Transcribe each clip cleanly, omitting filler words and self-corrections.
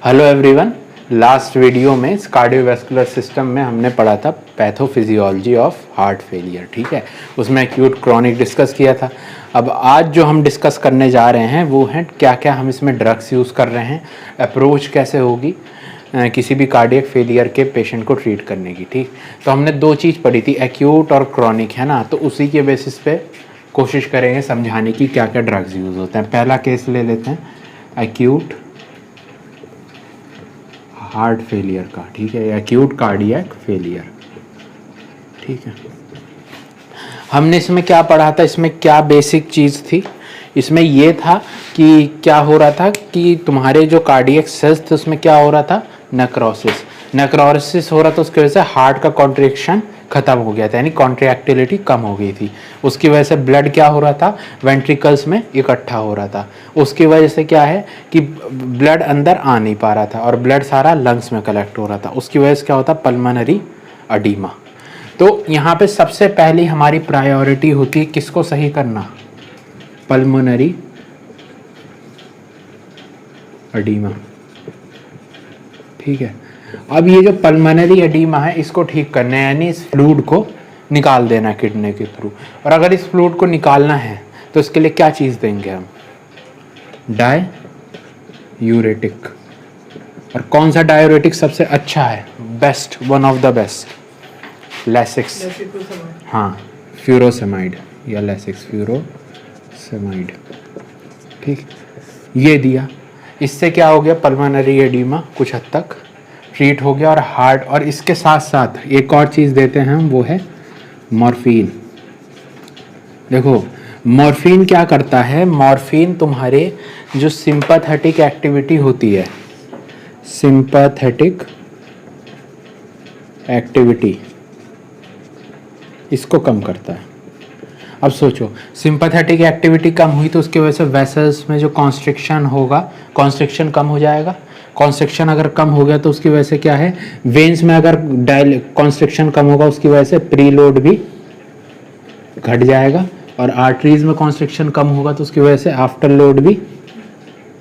Hello everyone. Last video में cardiovascular system में हमने पढ़ा था पैथोफिजियोलॉजी ऑफ हार्ट फेलियर, ठीक है। उसमें एक्यूट क्रॉनिक डिस्कस किया था। अब आज जो हम डिस्कस करने जा रहे हैं वो है क्या क्या हम इसमें ड्रग्स यूज़ कर रहे हैं, अप्रोच कैसे होगी किसी भी कार्डियक फेलियर के पेशेंट को ट्रीट करने की, ठीक। तो हमने दो चीज़ पढ़ी थी, एक्यूट और क्रॉनिक, है ना। तो उसी के बेसिस पे कोशिश करेंगे समझाने की क्या क्या ड्रग्स यूज़ होते हैं। पहला केस ले लेते हैं एक्यूट हार्ट फेलियर का, ठीक है, एक्यूट कार्डियक फेलियर, ठीक है। हमने इसमें क्या पढ़ा था, इसमें क्या बेसिक चीज़ थी, इसमें ये था कि क्या हो रहा था कि तुम्हारे जो कार्डियक सेल्स थे उसमें क्या हो रहा था, नेक्रोसिस हो रहा था। उसकी वजह से हार्ट का कॉन्ट्रैक्शन खत्म हो गया था, यानी कॉन्ट्रैक्टिलिटी कम हो गई थी। उसकी वजह से ब्लड क्या हो रहा था, वेंट्रिकल्स में इकट्ठा हो रहा था। उसकी वजह से क्या है कि ब्लड अंदर आ नहीं पा रहा था और ब्लड सारा लंग्स में कलेक्ट हो रहा था। उसकी वजह से क्या होता, पल्मोनरी एडीमा। तो यहाँ पे सबसे पहली हमारी प्रायोरिटी होती है किसको सही करना, पल्मोनरी एडीमा, ठीक है। अब ये जो पल्मोनरी एडीमा है इसको ठीक करना है, यानी इस फ्लूइड को निकाल देना है किडनी के थ्रू। और अगर इस फ्लूइड को निकालना है तो इसके लिए क्या चीज़ देंगे हम, डाययूरेटिक। और कौन सा डाययूरेटिक सबसे अच्छा है, best, one of the best, Lasix, हाँ, फ्यूरोसेमाइड या लैसिक्स फ्यूरोसेमाइड, ठीक। ये दिया, इससे क्या हो गया, पल्मोनरी एडीमा कुछ हद तक ट्रीट हो गया। और हार्ट, और इसके साथ साथ एक और चीज़ देते हैं हम, वो है मॉर्फिन। देखो मॉर्फिन क्या करता है, मॉर्फिन तुम्हारे जो सिंपैथेटिक एक्टिविटी होती है, सिंपैथेटिक एक्टिविटी, इसको कम करता है। अब सोचो, सिंपैथेटिक एक्टिविटी कम हुई तो उसकी वजह से वेसल्स में जो कॉन्स्ट्रिक्शन होगा, कॉन्स्ट्रिक्शन कम हो जाएगा। कॉन्स्ट्रिक्शन अगर कम हो गया तो उसकी वजह से क्या है, वेन्स में अगर कॉन्स्ट्रिक्शन कम होगा उसकी वजह से प्रीलोड भी घट जाएगा। और आर्टरीज में कॉन्स्ट्रिक्शन कम होगा तो उसकी वजह से आफ्टर लोड भी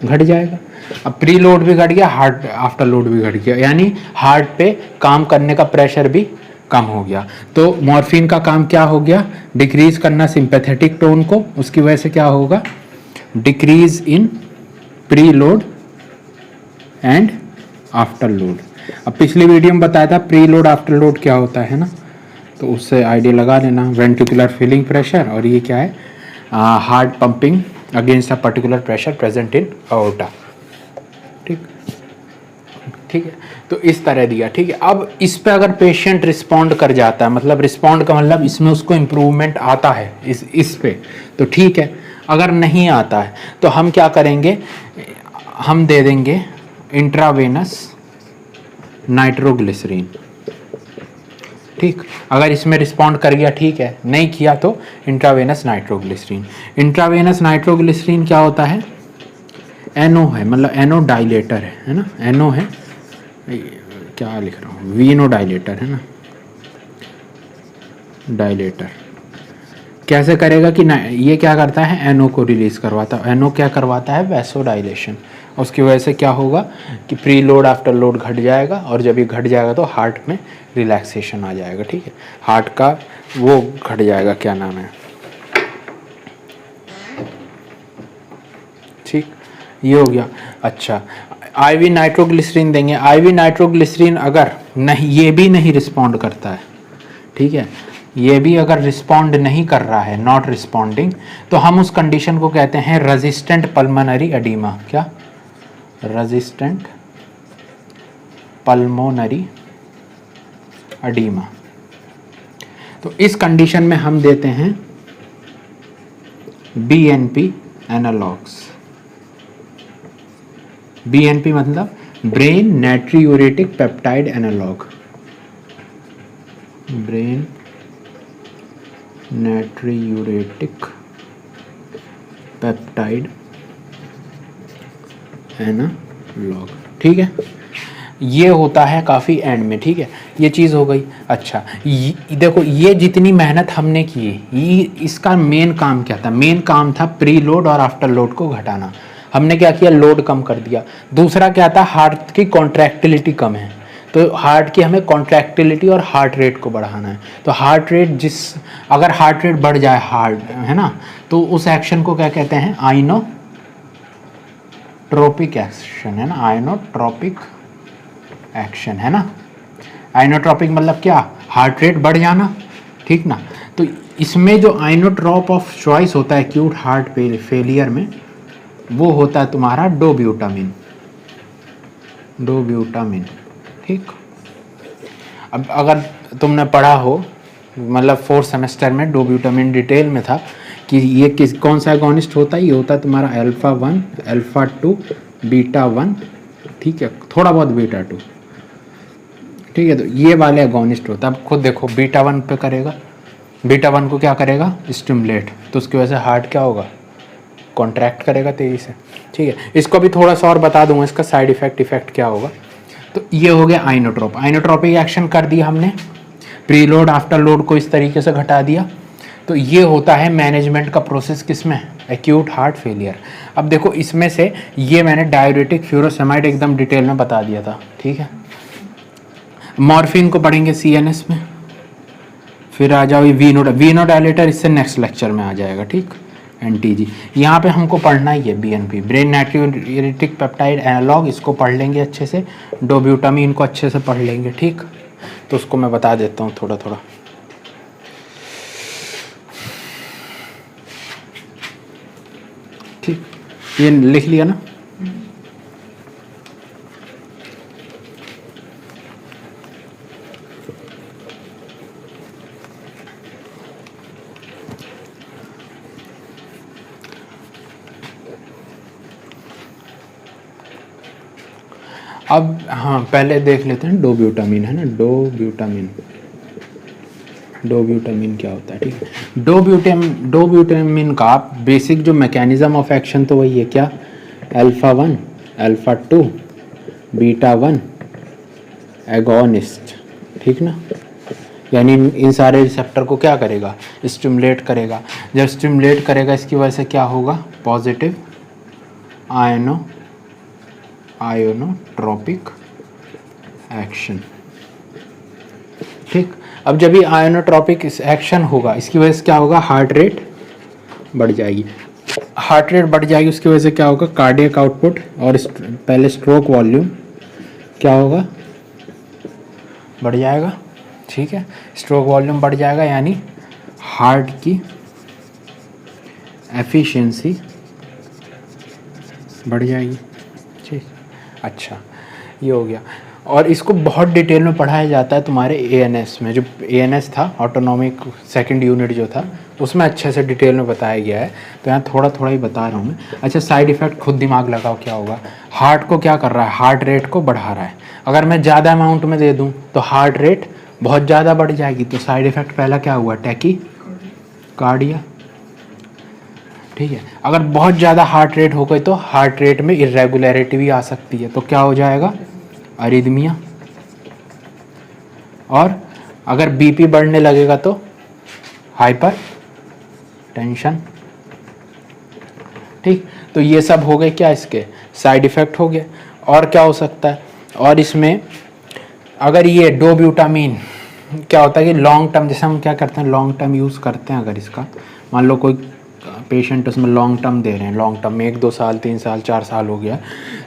घट जाएगा। अब प्री लोड भी घट गया, हार्ट आफ्टर लोड भी घट गया, यानी हार्ट पे काम करने का प्रेशर भी कम हो गया। तो मॉर्फिन का काम क्या हो गया, डिक्रीज करना सिंपैथेटिक टोन को। उसकी वजह से क्या होगा, decrease in pre load and after load. अब पिछली वीडियो में बताया था प्री लोड आफ्टर लोड क्या होता है ना, तो उससे आइडिया लगा लेना। वेंट्रिकुलर फिलिंग प्रेशर, और ये क्या है, heart pumping against a particular pressure present in aorta, ठीक, ठीक है। तो इस तरह दिया, ठीक है। अब इस पे अगर पेशेंट रिस्पॉन्ड कर जाता है, मतलब रिस्पॉन्ड का मतलब इसमें उसको इम्प्रूवमेंट आता है इस पे, तो ठीक है। अगर नहीं आता है तो हम क्या करेंगे, हम दे देंगे इंट्रावेनस नाइट्रोग्लिसरीन, ठीक। अगर इसमें रिस्पॉन्ड कर गया ठीक है, नहीं किया तो इंट्रावेनस नाइट्रोग्लिसरीन। इंट्रावेनस नाइट्रोग्लिसरीन क्या होता है, एनो है, मतलब एनो डायलेटर है ना, एनो है, क्या लिख रहा हूँ, वीनो डायलेटर है ना, डायलेटर। कैसे करेगा कि ना, ये क्या करता है, एनो को रिलीज करवाता है। एनो क्या करवाता है, वैसो डायलेशन। उसकी वजह से क्या होगा कि प्री लोड आफ्टर लोड घट जाएगा, और जब ये घट जाएगा तो हार्ट में रिलैक्सेशन आ जाएगा, ठीक है। हार्ट का वो घट जाएगा, क्या नाम है, ठीक, ये हो गया। अच्छा, आईवी नाइट्रोग्लिसरीन देंगे। आईवी नाइट्रोग्लिसरीन अगर नहीं, ये भी नहीं रिस्पॉन्ड करता है, ठीक है, ये भी अगर रिस्पॉन्ड नहीं कर रहा है, नॉट रिस्पॉन्डिंग, तो हम उस कंडीशन को कहते हैं रेजिस्टेंट पल्मोनरी एडीमा। क्या, रेजिस्टेंट पल्मोनरी एडीमा। तो इस कंडीशन में हम देते हैं बीएनपी एनालॉग्स। बीएनपी मतलब brain natriuretic peptide analogue, brain natriuretic peptide analogue, ठीक है। ये होता है काफ़ी एंड में, ठीक है, ये चीज़ हो गई। अच्छा, देखो ये जितनी मेहनत हमने की, ये इसका मेन काम क्या था, मेन काम था प्री लोड और आफ्टर लोड को घटाना। हमने क्या किया, लोड कम कर दिया। दूसरा क्या था, हार्ट की कॉन्ट्रैक्टिलिटी कम है, तो हार्ट की हमें कॉन्ट्रैक्टिलिटी और हार्ट रेट को बढ़ाना है। तो हार्ट रेट अगर हार्ट रेट बढ़ जाए हार्ट, है ना, तो उस एक्शन को क्या कहते हैं, आइनोट्रोपिक एक्शन, है ना, आइनोट्रोपिक एक्शन, है ना। आइनोट्रोपिक मतलब क्या, हार्ट रेट बढ़ जाना, ठीक ना। तो इसमें जो आइनोट्रोप ऑफ चॉइस होता है एक्यूट हार्ट फेलियर में, वो होता है तुम्हारा डोब्यूटामिन, ठीक। अब अगर तुमने पढ़ा हो, मतलब 4th सेमेस्टर में डोब्यूटामिन डिटेल में था कि ये कौन सा एगोनिस्ट होता है, ये होता है तुम्हारा α1, α2, β1, ठीक है, थोड़ा बहुत β2, ठीक है। तो ये वाले एगोनिस्ट होता है। अब खुद देखो, β1 पे करेगा, β1 को क्या करेगा, स्टिमुलेट, तो उसकी वजह से हार्ट क्या होगा, कॉन्ट्रैक्ट करेगा तेजी से, ठीक है। इसको भी थोड़ा सा और बता दूंगा, इसका साइड इफेक्ट क्या होगा। तो ये हो गया आइनोट्रोप, आइनोट्रोपिक एक्शन कर दिया हमने, प्रीलोड आफ्टर लोड को इस तरीके से घटा दिया। तो ये होता है मैनेजमेंट का प्रोसेस किसमें, एक्यूट हार्ट फेलियर। अब देखो इसमें से ये मैंने डायूरेटिक, फ्यूरोसेमाइड एकदम डिटेल में बता दिया था, ठीक है। मॉर्फिन को पढ़ेंगे CNS में, फिर आ जाओ वीनोडाइलेटर, इससे नेक्स्ट लेक्चर में आ जाएगा, ठीक। NTG यहाँ पे हमको पढ़ना ही है, BNP, brain natriuretic peptide analogue, इसको पढ़ लेंगे अच्छे से, डोब्यूटामिन को अच्छे से पढ़ लेंगे, ठीक। तो उसको मैं बता देता हूँ थोड़ा थोड़ा। ठीक, ये लिख लिया ना। अब हाँ, पहले देख लेते हैं डोब्यूटामिन, है ना, डोब्यूटामिन क्या होता है, ठीक है। डोब्यूटामिन का बेसिक जो मैकेनिज्म ऑफ एक्शन तो वही है, क्या, α1, α2, β1 एगोनिस्ट, ठीक ना। यानी इन सारे रिसेप्टर को क्या करेगा, स्टिमुलेट करेगा। जब स्टिमुलेट करेगा, इसकी वजह से क्या होगा, पॉजिटिव आयोनोट्रोपिक एक्शन, ठीक। अब जब ये आयोनोट्रोपिक एक्शन होगा, इसकी वजह से क्या होगा, हार्ट रेट बढ़ जाएगी, उसकी वजह से क्या होगा, कार्डियक आउटपुट और पहले स्ट्रोक वॉल्यूम क्या होगा, बढ़ जाएगा, ठीक है। स्ट्रोक वॉल्यूम बढ़ जाएगा, यानी हार्ट की एफिशिएंसी बढ़ जाएगी, ठीक। अच्छा, ये हो गया। और इसको बहुत डिटेल में पढ़ाया जाता है तुम्हारे ANS में, जो ANS था, ऑटोनॉमिक सेकंड यूनिट जो था, उसमें अच्छे से डिटेल में बताया गया है। तो यहाँ थोड़ा थोड़ा ही बता रहा हूँ मैं। अच्छा, साइड इफ़ेक्ट खुद दिमाग लगाओ क्या होगा। हार्ट को क्या कर रहा है, हार्ट रेट को बढ़ा रहा है। अगर मैं ज़्यादा अमाउंट में दे दूँ तो हार्ट रेट बहुत ज़्यादा बढ़ जाएगी, तो साइड इफ़ेक्ट पहला क्या हुआ, टैकीकार्डिया, ठीक है। अगर बहुत ज़्यादा हार्ट रेट हो गई तो हार्ट रेट में इरेगुलरिटी भी आ सकती है, तो क्या हो जाएगा, अरिदमिया। और अगर BP बढ़ने लगेगा तो हाइपर टेंशन, ठीक। तो ये सब हो गए क्या, इसके साइड इफ़ेक्ट हो गए। और क्या हो सकता है, और इसमें अगर ये डोब्यूटामिन क्या होता है कि लॉन्ग टर्म, जैसे हम क्या करते हैं, लॉन्ग टर्म यूज़ करते हैं। अगर इसका मान लो कोई पेशेंट उसमें लॉन्ग टर्म दे रहे हैं, लॉन्ग टर्म में 1-2 साल, 3 साल, 4 साल हो गया,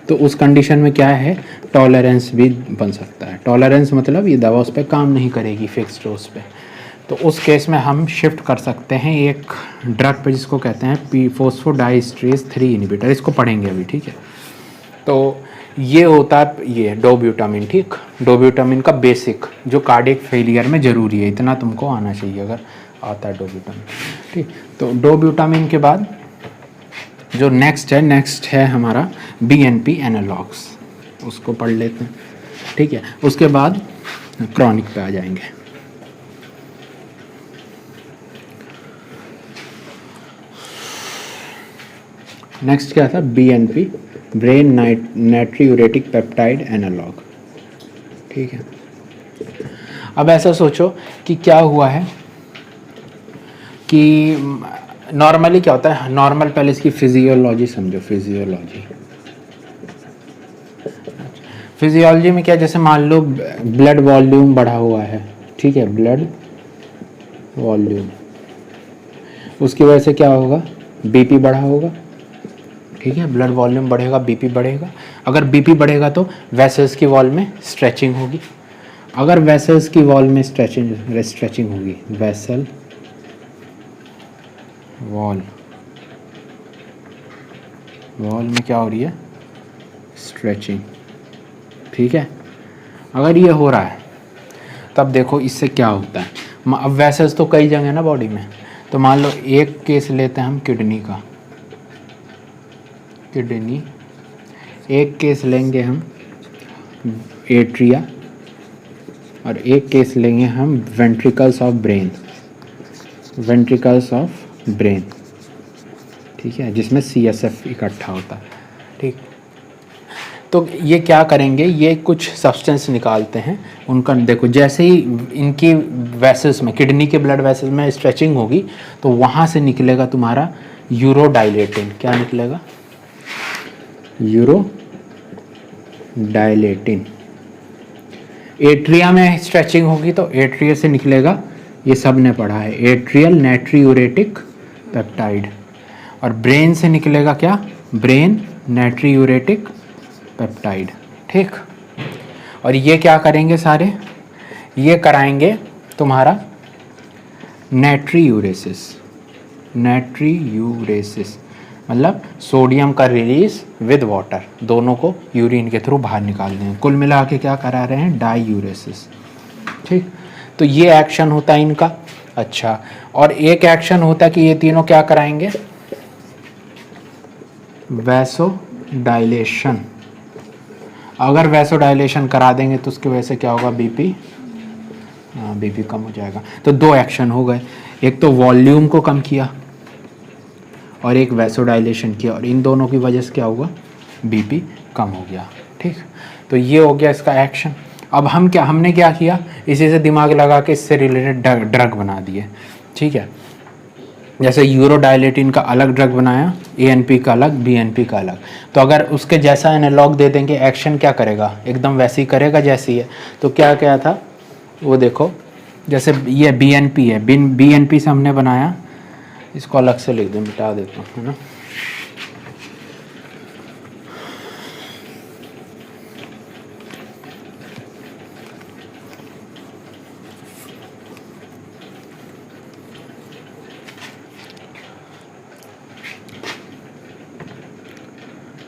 तो उस कंडीशन में क्या है, टॉलरेंस भी बन सकता है। टॉलरेंस मतलब ये दवा उस पर काम नहीं करेगी फिक्स डोज पे, तो उस केस में हम शिफ्ट कर सकते हैं एक ड्रग पे जिसको कहते हैं फॉस्फोडाइएस्ट्रेज 3 इनहिबिटर, इसको पढ़ेंगे अभी, ठीक है। तो ये होता है ये डोब्यूटामिन, ठीक। डोब्यूटामिन का बेसिक जो कार्डियक फेलियर में ज़रूरी है, इतना तुमको आना चाहिए अगर आता है डोब्यूटामिन, ठीक। तो डोब्यूटामिन के बाद जो नेक्स्ट है हमारा BNP एनालॉग्स, उसको पढ़ लेते हैं, ठीक है। उसके बाद क्रॉनिक पे आ जाएंगे। नेक्स्ट क्या था, BNP, brain natriuretic peptide analogue, ठीक है। अब ऐसा सोचो कि क्या हुआ है कि नॉर्मली क्या होता है, नॉर्मल पहले इसकी फिजियोलॉजी समझो। फिजियोलॉजी में क्या, जैसे मान लो ब्लड वॉल्यूम बढ़ा हुआ है, ठीक है, ब्लड वॉल्यूम, उसकी वजह से क्या होगा, बीपी बढ़ा होगा, ठीक है, ब्लड वॉल्यूम बढ़ेगा, बीपी बढ़ेगा। अगर बीपी बढ़ेगा तो वेसल्स की वॉल में स्ट्रेचिंग होगी। अगर वेसल्स की वॉल में स्ट्रेचिंग होगी, वेसल वॉल में क्या हो रही है, स्ट्रेचिंग, ठीक है। अगर ये हो रहा है तब देखो इससे क्या होता है। अब वेसल्स तो कई जगह है ना बॉडी में, तो मान लो एक केस लेते हैं हम किडनी का, किडनी, एक केस लेंगे हम एट्रिया, और एक केस लेंगे हम वेंट्रिकल्स ऑफ ब्रेन, ठीक है, जिसमें CSF इकट्ठा होता है, ठीक। तो ये क्या करेंगे, ये कुछ सब्सटेंस निकालते हैं उनका, देखो जैसे ही इनकी वेसल्स में, किडनी के ब्लड वेसल्स में स्ट्रेचिंग होगी तो वहाँ से निकलेगा तुम्हारा यूरोडाइलेटिन। क्या निकलेगा, यूरोडाइलेटिन। एट्रिया में स्ट्रेचिंग होगी तो एट्रिया से निकलेगा, ये सब ने पढ़ा है, एट्रियल नाइट्रियूरेटिक पेप्टाइड। और ब्रेन से निकलेगा क्या, ब्रेन नाइट्रियूरेटिक पेप्टाइड, ठीक। और ये क्या करेंगे सारे, ये कराएंगे तुम्हारा नाइट्रियूरेसिस, मतलब सोडियम का रिलीज विद वाटर, दोनों को यूरिन के थ्रू बाहर निकाल देंगे। कुल मिला के क्या करा रहे हैं, डाईयूरेसिस, ठीक। तो ये एक्शन होता है इनका। अच्छा, और एक एक्शन होता है कि ये तीनों क्या कराएंगे, वैसोडाइलेशन। अगर वैसोडाइलेशन करा देंगे तो उसकी वजह से क्या होगा, बीपी कम हो जाएगा। तो दो एक्शन हो गए, एक तो वॉल्यूम को कम किया और एक वैसोडाइलेशन किया, और इन दोनों की वजह से क्या होगा, बीपी कम हो गया, ठीक। तो ये हो गया इसका एक्शन। अब हमने क्या किया, इसी से दिमाग लगा के इससे रिलेटेड ड्रग बना दिए, ठीक है। जैसे यूरोडाइलेटिन का अलग ड्रग बनाया, ANP का अलग, BNP का अलग। तो अगर उसके जैसा एनालॉग दे देंगे, एक्शन क्या करेगा, एकदम वैसे ही करेगा जैसी है। तो क्या क्या था वो देखो, जैसे ये BNP है, BNP से हमने बनाया, इसको अलग से लिख दें, मिटा देता हूँ, है ना।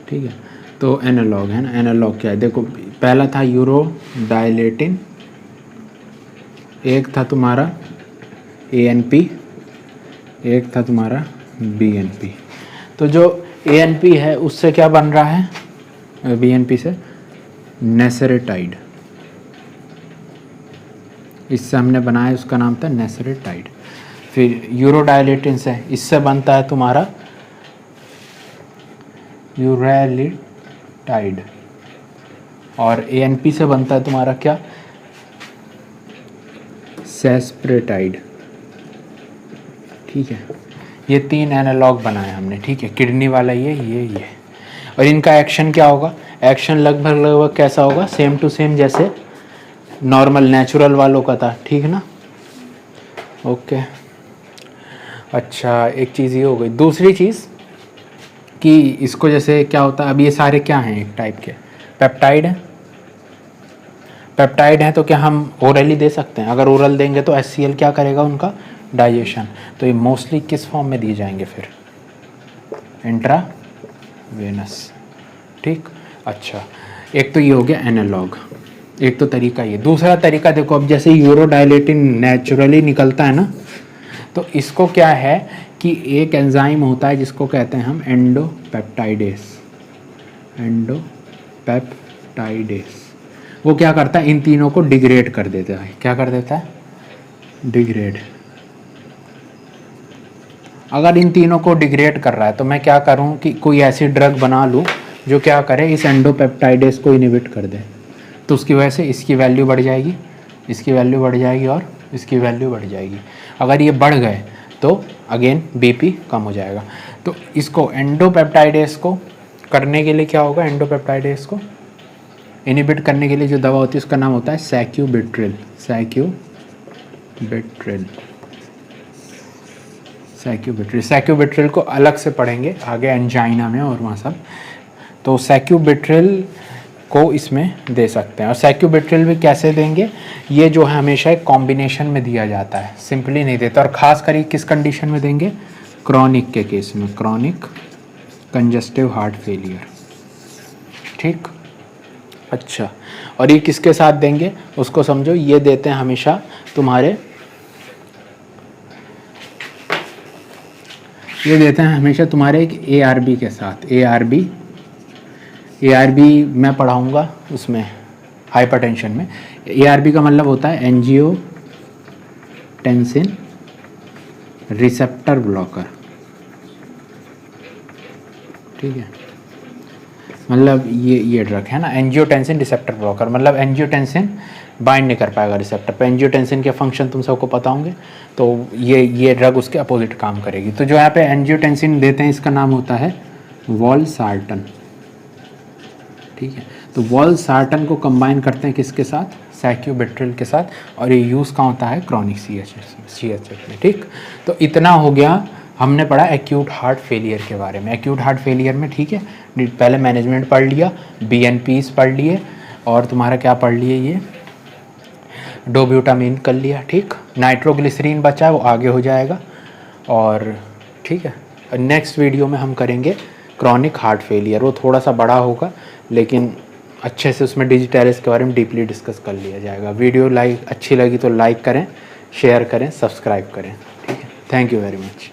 ठीक है, तो एनालॉग है ना, एनालॉग क्या है, देखो पहला था यूरोडाइलेटिन, एक था तुम्हारा ANP, एक था तुम्हारा BNP। तो जो ANP है उससे क्या बन रहा है, BNP से नेसरेटाइड, इससे हमने बनाया, उसका नाम था नेसरेटाइड। फिर यूरोडाइलेटिन से इससे बनता है तुम्हारा यूरेलिटाइड, और ANP से बनता है तुम्हारा क्या, सेस्प्रेटाइड, ठीक है। ये तीन एनालॉग बनाए हमने, ठीक है, किडनी वाला ये। और इनका एक्शन क्या होगा, एक्शन लगभग कैसा होगा, सेम टू सेम जैसे नॉर्मल नेचुरल वालों का था, ठीक ना, ओके। अच्छा, एक चीज़ ये हो गई। दूसरी चीज़ कि इसको जैसे क्या होता है, अब ये सारे क्या हैं, एक टाइप के पेप्टाइड हैं, पेप्टाइड हैं, तो क्या हम ओरली दे सकते हैं, अगर ओरल देंगे तो HCl क्या करेगा, उनका डाइजेशन। तो ये मोस्टली किस फॉर्म में दिए जाएंगे फिर, इंट्रावेनस, ठीक। अच्छा, एक तो ये हो गया एनालॉग, एक तो तरीका ये। दूसरा तरीका देखो, अब जैसे यूरोडाइलेटिन नेचुरली निकलता है ना, तो इसको क्या है कि एक एंजाइम होता है जिसको कहते हैं हम एंडोपेप्टाइडेस, वो क्या करता है, इन तीनों को डिग्रेड कर देता है। क्या कर देता है, डिग्रेड। अगर इन तीनों को डिग्रेड कर रहा है तो मैं क्या करूं कि कोई ऐसी ड्रग बना लूं जो क्या करे, इस एंडोपेप्टाइडेस को इनहिबिट कर दे। तो उसकी वजह से इसकी वैल्यू बढ़ जाएगी, इसकी वैल्यू बढ़ जाएगी, और इसकी वैल्यू बढ़ जाएगी। अगर ये बढ़ गए तो अगेन बीपी कम हो जाएगा। तो इसको एंडोपेप्टाइडेस को करने के लिए क्या होगा, एंडोपेप्टाइडेस को इनिबिट करने के लिए जो दवा होती है उसका नाम होता है सैक्यूबिट्रिल। सैक्यूबिट्रिल को अलग से पढ़ेंगे आगे एंजाइना में और वहाँ सब। तो सैक्यूबिट्रिल को इसमें दे सकते हैं। और सैक्यूबिट्रिल भी कैसे देंगे, ये जो है हमेशा एक कॉम्बिनेशन में दिया जाता है, सिंपली नहीं देता। और ख़ास कर किस कंडीशन में देंगे, क्रॉनिक के केस में, क्रॉनिक कंजस्टिव हार्ट फेलियर। ठीक, अच्छा। और ये किसके साथ देंगे उसको समझो, ये देते हैं हमेशा तुम्हारे, ये देते हैं हमेशा तुम्हारे एक ARB के साथ। ARB मैं पढ़ाऊँगा उसमें हाइपरटेंशन में। ARB का मतलब होता है एंजियोटेंसिन रिसेप्टर ब्लॉकर। ठीक है, मतलब ये ड्रग है ना, एंजियोटेंसिन रिसेप्टर ब्लॉकर, मतलब एंजियोटेंसिन बाइंड नहीं कर पाएगा रिसेप्टर पे। एंजियोटेंसिन के फंक्शन तुम सबको पता होंगे, तो ये ड्रग उसके अपोजिट काम करेगी। तो जो यहाँ पे एंजियोटेंसिन देते हैं इसका नाम होता है वॉलसार्टन। ठीक है, तो वॉलसार्टन को कंबाइन करते हैं किसके साथ, सैक्यूबिट्रिल के साथ। और ये यूज़ कहाँ होता है, क्रॉनिक CHF में। ठीक, तो इतना हो गया, हमने पढ़ा एक्यूट हार्ट फेलियर के बारे में। एक्यूट हार्ट फेलियर में ठीक है, पहले मैनेजमेंट पढ़ लिया, BNPs पढ़ लिए, और तुम्हारा क्या पढ़ लिए, ये डोब्यूटामीन कर लिया। ठीक, नाइट्रोग्लिसरीन बचा है वो आगे हो जाएगा। और ठीक है, नेक्स्ट वीडियो में हम करेंगे क्रॉनिक हार्ट फेलियर। वो थोड़ा सा बड़ा होगा लेकिन अच्छे से उसमें डिजिटैलिस के बारे में डीपली डिस्कस कर लिया जाएगा। वीडियो अच्छी लगी तो लाइक करें, शेयर करें, सब्सक्राइब करें। ठीक है, थैंक यू वेरी मच।